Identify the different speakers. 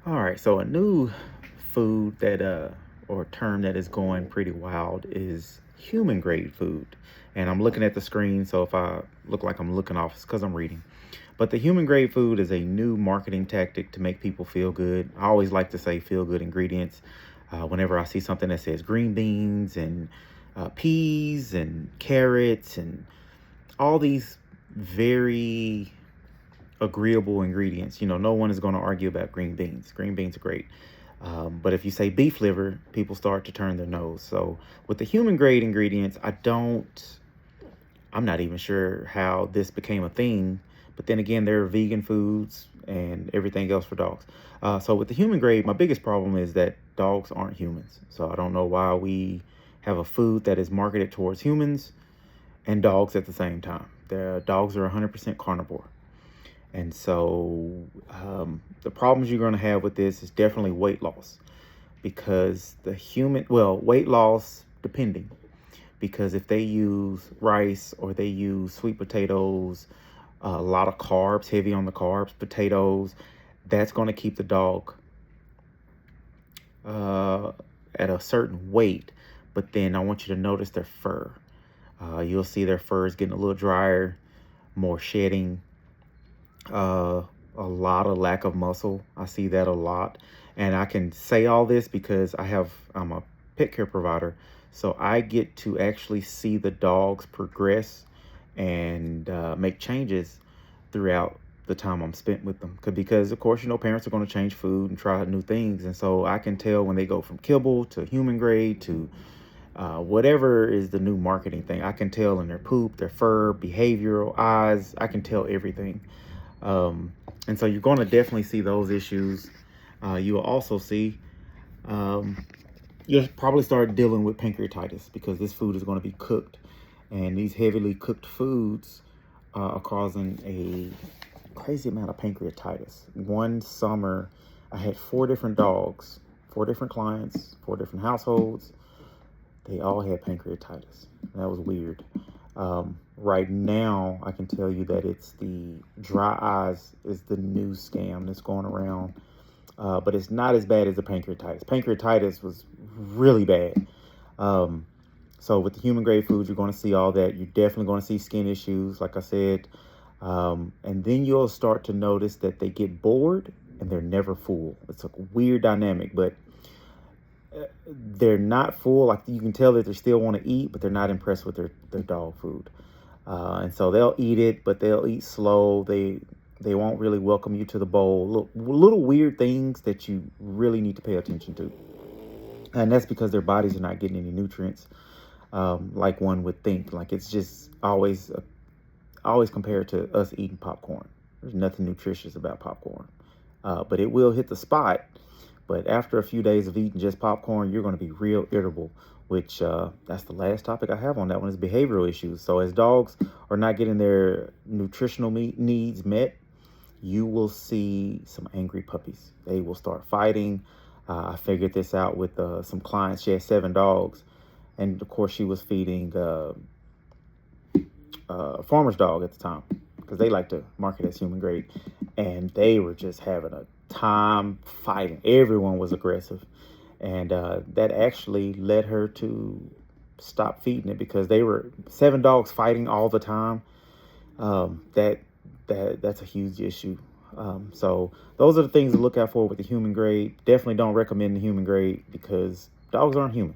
Speaker 1: All right, so a new food that or term that is going pretty wild is human grade food. And I'm looking at the screen, so if I look like I'm looking off, it's because I'm reading. But the human grade food is a new marketing tactic to make people feel good. I always like to say feel good ingredients whenever I see something that says green beans and peas and carrots and all these very agreeable ingredients. No one is going to argue about green beans. Green beans are great. But if you say beef liver, people start to turn their nose. So with the human grade ingredients, I'm not even sure how this became a thing. But then again, there are vegan foods and everything else for dogs. So with the human grade, my biggest problem is that dogs aren't humans. So I don't know why we have a food that is marketed towards humans and dogs at the same time. The dogs are 100% carnivore. And so the problems you're going to have with this is definitely weight loss, because weight loss depending, because if they use rice or they use sweet potatoes, a lot of carbs, heavy on the carbs, potatoes, that's going to keep the dog at a certain weight. But then I want you to notice their fur. You'll see their fur is getting a little drier, more shedding. A lot of lack of muscle. I see that a lot. And I can say all this because I'm a pet care provider. So I get to actually see the dogs progress and make changes throughout the time I'm spent with them. Because of course, parents are going to change food and try new things. And so I can tell when they go from kibble to human grade to whatever is the new marketing thing. I can tell in their poop, their fur, behavioral, eyes. I can tell everything. And so you're going to definitely see those issues. You will also see, you'll probably start dealing with pancreatitis, because this food is going to be cooked. And these heavily cooked foods are causing a crazy amount of pancreatitis. One summer, I had 4 different dogs, 4 different clients, 4 different households. They all had pancreatitis. That was weird. Right now, I can tell you that it's the dry eyes is the new scam that's going around. But it's not as bad as the pancreatitis. Pancreatitis was really bad. So with the human grade foods, you're going to see all that. You're definitely going to see skin issues, like I said. And then you'll start to notice that they get bored and they're never full. It's a weird dynamic, but they're not full. Like, you can tell that they still want to eat, but they're not impressed with their dog food. And so they'll eat it, but they'll eat slow. They won't really welcome you to the bowl. Little weird things that you really need to pay attention to. And that's because their bodies are not getting any nutrients, like one would think. Like, it's just always compared to us eating popcorn. There's nothing nutritious about popcorn. But it will hit the spot. But after a few days of eating just popcorn, you're going to be real irritable, which that's the last topic I have on that one, is behavioral issues. So as dogs are not getting their nutritional needs met, you will see some angry puppies. They will start fighting. I figured this out with some clients. She had 7 dogs. And of course, she was feeding farmer's dog at the time, because they like to market as human grade. And they were just having a time fighting. Everyone was aggressive. And that actually led her to stop feeding it, because they were 7 dogs fighting all the time. That's a huge issue. So those are the things to look out for with the human grade. Definitely don't recommend the human grade, because dogs aren't human.